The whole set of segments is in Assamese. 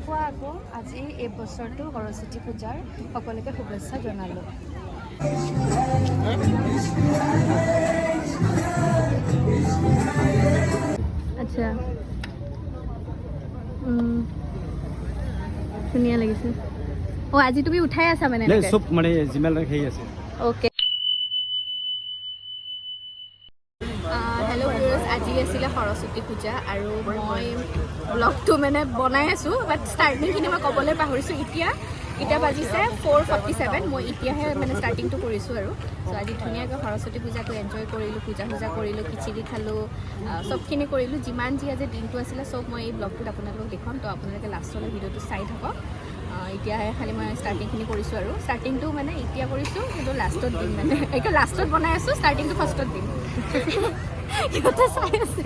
কোৱা আকৌ আজি এই বছৰটো সৰস্বতী পূজাৰ সকলোকে শুভেচ্ছা জনালোঁ। আচ্ছা ধুনীয়া লাগিছে। আজি তুমি উঠাই আছা মানে চব মানে জিমেল হেই আছে। ওকে হেল্ল' ভিউয়াৰ্স, আজি আছিলে সৰস্বতী পূজা আৰু মই ব্লগটো মানে বনাই আছোঁ, বাট ষ্টাৰ্টিংখিনি মই ক'বলৈ পাহৰিছোঁ। এতিয়া বাজিছে 4:47, মই এতিয়াহে মানে ষ্টাৰ্টিংটো কৰিছোঁ আৰু চ' আজি ধুনীয়াকৈ সৰস্বতী পূজাটো এনজয় কৰিলোঁ, পূজা কৰিলোঁ, খিচিৰি খালোঁ, চবখিনি কৰিলোঁ। যিমান যি আজি দিনটো আছিলে চব মই এই ব্লগটোত আপোনালোকক দেখুৱাম, তো আপোনালোকে লাষ্টলৈ ভিডিঅ'টো চাই থাকক। এতিয়াহে খালি মই ষ্টাৰ্টিংখিনি কৰিছোঁ আৰু ষ্টাৰ্টিংটো মানে এতিয়া কৰিছোঁ, কিন্তু লাষ্টত দিম মানে এইটো লাষ্টত বনাই আছোঁ, ষ্টাৰ্টিংটো ফাৰ্ষ্টত দিম। সিহঁতে চাই আছে।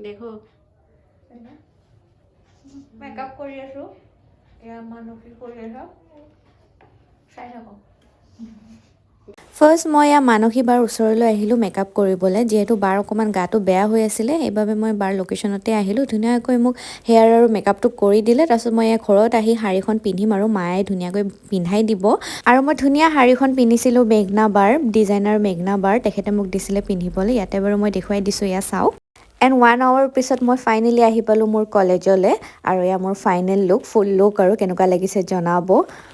দেখো মেকআপ কৰি আছোঁ, এয়া মানসী কৰি আছোঁ, চাই থাকো। ফাৰ্ষ্ট মই মানসী বাৰ ওচৰলৈ আহিলোঁ মেকআপ কৰিবলৈ, যিহেতু বাৰ অকণমান গাটো বেয়া হৈ আছিলে, সেইবাবে মই বাৰ লোকেশ্যনতে আহিলোঁ। ধুনীয়াকৈ মোক হেয়াৰ আৰু মেকআপটো কৰি দিলে। তাৰপিছত মই ঘৰত আহি শাড়ীখন পিন্ধিম আৰু মায়ে ধুনীয়াকৈ পিন্ধাই দিব। আৰু মই ধুনীয়া শাড়ীখন পিন্ধিছিলোঁ মেঘনা বাৰ, ডিজাইনাৰ মেঘনা বাৰ, তেখেতে মোক দিছিলে পিন্ধিবলৈ। ইয়াতে বাৰু মই দেখুৱাই দিছোঁ, এয়া চাওক। এণ্ড 1 আৱাৰ পিছত মই ফাইনেলি আহি পালোঁ মোৰ কলেজলৈ, আৰু এয়া মোৰ ফাইনেল লুক, ফুল লুক, আৰু কেনেকুৱা লাগিছে জনাব।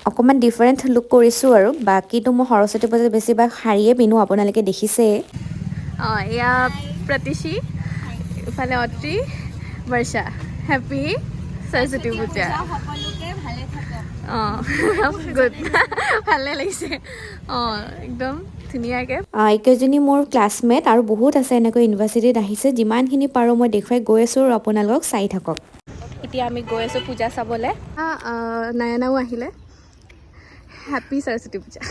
অকণমান ডিফাৰেণ্ট লুক কৰিছোঁ আৰু বাকীটো মই সৰস্বতী পূজাত বেছিভাগ শাড়ীয়ে পিন্ধোঁ, আপোনালোকে দেখিছেই। এয়া প্ৰতিশী, ইফালে অত্ৰি, বৰ্ষা। হেপী সৰস্বতী পূজা। গুড, ভালে লাগিছে। একদম ধুনীয়াকৈ। এইকেইজনী মোৰ ক্লাছমেট আৰু বহুত আছে এনেকৈ ইউনিভাৰ্চিটিত আহিছে। যিমানখিনি পাৰোঁ মই দেখুৱাই গৈ আছোঁ আৰু আপোনালোকক চাই থাকক। এতিয়া আমি গৈ আছোঁ পূজা চাবলৈ। নায়নাও আহিলে। হেপী সৰস্বতী পূজা।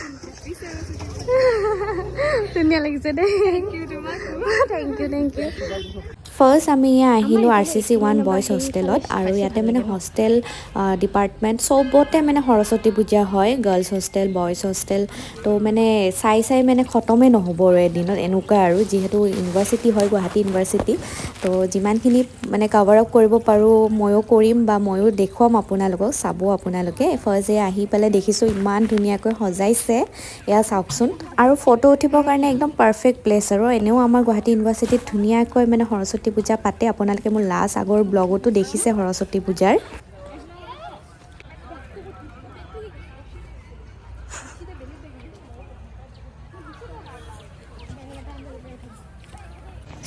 ধুনীয়া লাগিছে দেই। Thank U. ফাৰ্ষ্ট আমি ইয়াত আহিলোঁ RCC 1 বইজ হোষ্টেলত, আৰু ইয়াতে মানে হোষ্টেল ডিপাৰ্টমেণ্ট চবতে মানে সৰস্বতী পূজা হয়, গাৰ্লছ হোষ্টেল, বইজ হোষ্টেল। তো মানে চাই মানে খতমেই নহ'ব আৰু এদিনত, এনেকুৱা আৰু যিহেতু ইউনিভাৰ্চিটি হয়, গুৱাহাটী ইউনিভাৰ্চিটি। তো যিমানখিনি মানে কভাৰ আপ কৰিব পাৰোঁ ময়ো কৰিম, বা ময়ো দেখুৱাম আপোনালোকক, চাব আপোনালোকে। ফাৰ্ষ্ট আহি পেলাই দেখিছোঁ ইমান ধুনীয়াকৈ সজাইছে, এয়া চাওকচোন। আৰু ফটো উঠিবৰ কাৰণে একদম পাৰফেক্ট প্লেচ আৰু এনেও আমাৰ গুৱাহাটী ইউনিভাৰ্চিটিত ধুনীয়াকৈ মানে সৰস্বতী পূজা পাতে। আপোনালোকে মোৰ লাষ্ট আগৰ ব্লগতো দেখিছে সৰস্বতী পূজাৰ।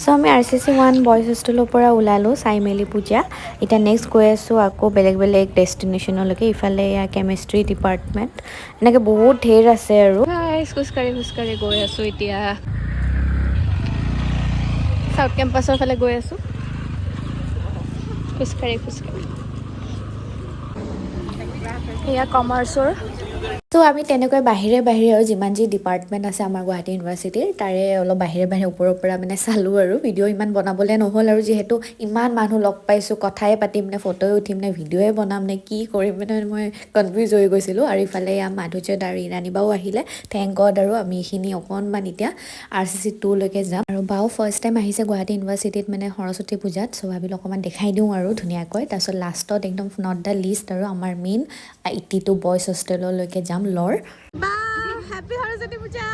চ' আমি RCC 1 বইজ হোষ্টেলৰ পৰা ওলালোঁ চাই মেলি পূজা। এতিয়া নেক্সট গৈ আছোঁ আকৌ বেলেগ ডেষ্টিনেশ্যনলৈকে। ইফালে এয়া কেমেষ্ট্ৰি ডিপাৰ্টমেণ্ট, এনেকৈ বহুত ঢেৰ আছে আৰু। খোজকাঢ়ি গৈ আছোঁ এতিয়া চাউথ কেম্পাছৰ ফালে গৈ আছোঁ, খোজকাঢ়ি। এয়া কমাৰ্চৰ। তো আমি তেনেকৈ বাহিৰে আৰু যিমান যি ডিপাৰ্টমেণ্ট আছে আমাৰ গুৱাহাটী ইউনিভাৰ্চিটিৰ, তাৰে অলপ বাহিৰে ওপৰৰ পৰা মানে চালোঁ আৰু। ভিডিঅ' ইমান বনাবলৈ নহ'ল আৰু, যিহেতু ইমান মানুহ লগ পাইছোঁ, কথাই পাতিম নে ফটোৱে উঠিম নে ভিডিঅ'য়ে বনাম নে কি কৰিম মানে মই কনফিউজ হৈ গৈছিলোঁ। আৰু ইফালে মাধুৰ্য্য আৰু ইৰাণী বাও আহিলে, থেংক গড। আৰু আমি এইখিনি অকণমান এতিয়া RCC 2 লৈকে যাম। আৰু বাও ফাৰ্ষ্ট টাইম আহিছে গুৱাহাটী ইউনিভাৰ্চিটিত মানে সৰস্বতী পূজাত, চ' ভাবিলোঁ অকণমান দেখাই দিওঁ আৰু ধুনীয়াকৈ। তাৰপিছত লাষ্টত একদম নট দ্য লিষ্ট আৰু আমাৰ মেইন 82 বইজ হোষ্টেললৈকে যাম লৰ। হেপী সৰস্বতী পূজা।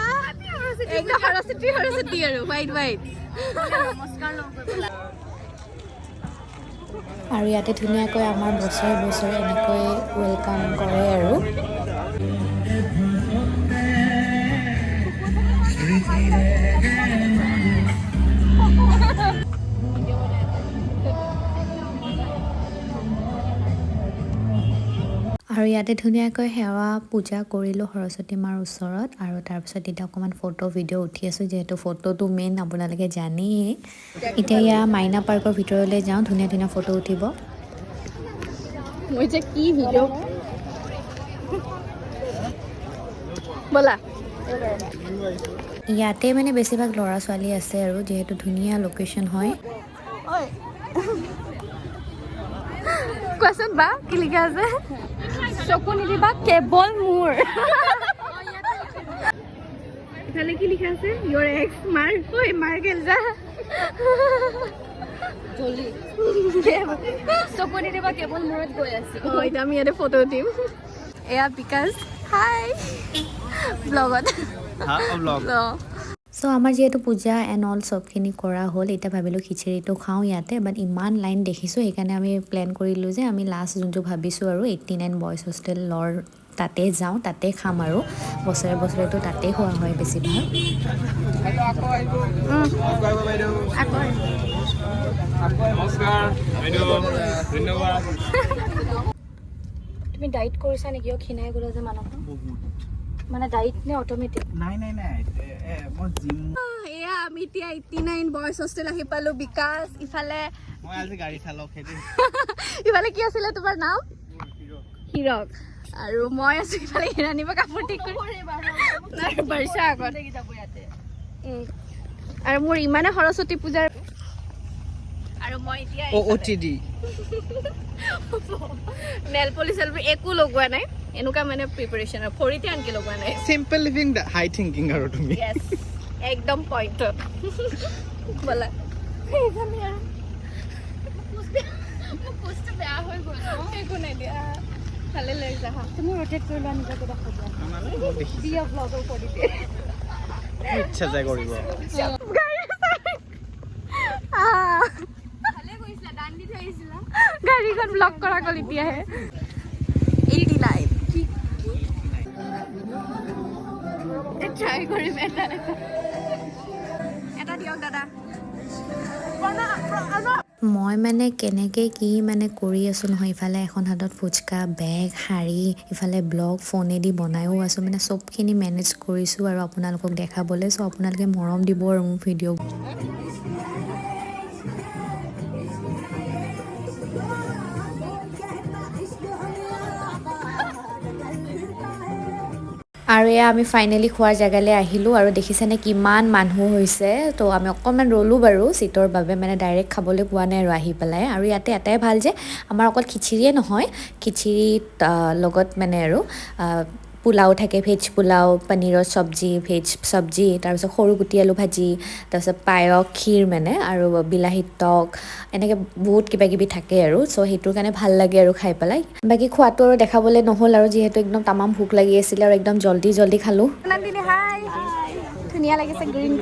সৰস্বতী আৰু হোৱাইট আৰু ইয়াতে ধুনীয়াকৈ আমাৰ বছৰে এনেকৈ ৱেলকাম কৰে আৰু। আৰু ইয়াতে ধুনীয়াকৈ সেৱা পূজা কৰিলোঁ সৰস্বতী মাৰ ওচৰত। আৰু তাৰপিছত এতিয়া অকণমান ফটো ভিডিঅ' উঠি আছোঁ, যিহেতু ফটোটো মেইন, আপোনালোকে জানেই। এতিয়া ইয়াৰ মাইনা পাৰ্কৰ ভিতৰলৈ যাওঁ, ধুনীয়া ফটো উঠিব। মই যে কি ভিডিঅ' ব'লা। ইয়াতে মানে বেছিভাগ ল'ৰা ছোৱালী আছে আৰু, যিহেতু ধুনীয়া লোকেশ্যন হয়। কোৱাচোন বা কি লিখা আছে? চকু নিদিবা কেৱল মোৰ। ইফালে কি লিখা আছে your ex মাৰ ঐ মাৰ গেল যা জলদি চকনি দেবা কেৱল মূৰত গৈ আছে এতিয়া আমি ইয়াতে ফটো উঠিম এয়া বিকাশ হাই ব্লগত চ' আমাৰ যিহেতু পূজা এণ্ড অল চবখিনি কৰা হ'ল এতিয়া ভাবিলোঁ খিচিৰিটো খাওঁ ইয়াতে বাট ইমান লাইন দেখিছোঁ সেইকাৰণে আমি প্লেন কৰিলোঁ যে আমি লাষ্ট যোনটো ভাবিছোঁ আৰু 89 বইজ হোষ্টেলৰ তাতে যাওঁ তাতে খাম আৰু বছৰে বছৰেতো তাতে খোৱা হয় বেছিভাগ তুমি ডাইট কৰিছা নেকি ক্ষীণাই গ'লে যে মানুহটো মানে ডাইট নে অট'মেটিক নাই মই জিম এয়া আমি এতিয়া 89 বয়স হোষ্টেল আহি পালো বিকাশ ইফালে মই আজি গাড়ী চালক হেদি ইফালে কি আছিলে তোমাৰ নাম হিৰক আৰু মই আছো ইফালে হিৰানিবা কাপোৰ ঠিক কৰি আৰু বৰ্ষা আগত আৰু মোৰ ইমানে সৰস্বতী পূজাৰ আৰু মই এতিয়া OTD নেল পলিশ একো লগোৱা নাই এনেকুৱা মানে প্ৰিপাৰেচন আৰু ফৰিতে আনকি লগোৱা নাই সিম্পল লিভিং হাই থিংকিং আৰু তুমি Yes, একদম পইণ্টত বলা পোষ্ট বেয়া হৈ গ'ল একো নাই দিয়া ভালে লৈ যা তুমি ৰোটেট কৰি লোৱা নিজকে দেখা দিয়া ব্লগৰ কৰি দিয়ে ইচ্ছা যায় কৰিব গাড়ীখন ব্লক কৰা গ'ল এতিয়াহে 89 ট্ৰাই কৰিম এটা দিয়ক দাদা মই মানে কেনেকৈ কি মানে কৰি আছোঁ নহয় ইফালে এখন হাতত ফুচকা বেগ শাৰী ইফালে ব্লগ ফোনেদি বনায়ো আছোঁ মানে চবখিনি মেনেজ কৰিছোঁ আৰু আপোনালোকক দেখাবলৈ চ' আপোনালোকে মৰম দিব আৰু মোৰ ভিডিঅ' আৰু এয়া আমি ফাইনেলি খোৱাৰ জেগালৈ আহিলোঁ আৰু দেখিছেনে কিমান মানুহ হৈছে তো আমি অকণমান ৰ'লোঁ বাৰু ছিটৰ বাবে মানে ডাইৰেক্ট খাবলৈ পোৱা নাই আৰু আহি পেলাই আৰু ইয়াতে এটাই ভাল যে আমাৰ অকল খিচিৰিয়ে নহয় খিচিৰিত লগত মানে আৰু পোলাও থাকে ভেজ পোলাও পনীৰৰ চব্জি ভেজ চব্জি তাৰপিছত সৰু গুটি আলু ভাজি তাৰপিছত পায়স ক্ষীৰ মানে আৰু বিলাহী টক এনেকৈ বহুত কিবা কিবি থাকে আৰু চ' সেইটোৰ কাৰণে ভাল লাগে আৰু খাই পেলাই বাকী খোৱাটো আৰু দেখাবলৈ নহ'ল আৰু যিহেতু একদম তামাম ভোক লাগি আছিলে আৰু একদম জল্দি খালোঁ হাই ধুনীয়া লাগিছে গ্ৰীণ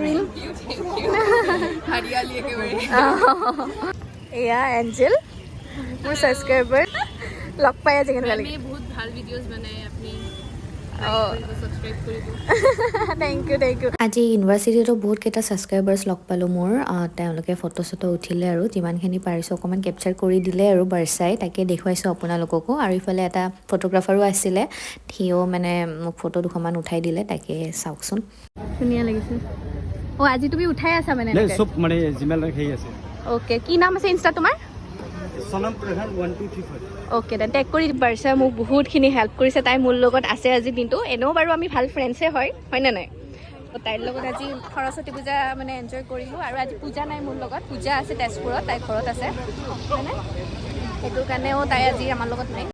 এয়া এঞ্জেল মোৰ ছাবস্ক্ৰাইবাৰ লগ পাই আজি কেনেকুৱা লাগে বহুত ভাল ভিডিঅ'জ বনাই আপুনি থেংক ইউ আজি ইউনিভাৰ্চিটিতো বহুতকেইটা ছাবস্ক্ৰাইবাৰ্ছ লগ পালোঁ মোৰ তেওঁলোকে ফটো চটো উঠিলে আৰু যিমানখিনি পাৰিছোঁ অকণমান কেপচাৰ কৰি দিলে আৰু বাৰ্চাই তাকে দেখুৱাইছোঁ আপোনালোককো আৰু ইফালে এটা ফটোগ্ৰাফাৰো আছিলে সিও মানে মোক ফটো দুখনমান উঠাই দিলে তাকে চাওকচোন ধুনীয়া লাগিছে আজি তুমি উঠাই আছা মানে চব মানে জিমেল হেৰি আছে অ'কে কি নাম আছে ইনষ্টা তোমাৰ সনম প্ৰধান 1234 অ'কে দেন টেগ কৰি বাৰ্ষা মোক বহুতখিনি হেল্প কৰিছে তাই মোৰ লগত আছে আজি দিনটো এনেও বাৰু আমি ভাল ফ্ৰেণ্ডছে হয়নে নাই তাইৰ লগত আজি সৰস্বতী পূজা মানে এনজয় কৰিলোঁ আৰু আজি পূজা নাই মোৰ লগত পূজা আছে তেজপুৰত তাই ঘৰত আছে হয়নে সেইটো কাৰণেও তাই আজি আমাৰ লগত নাই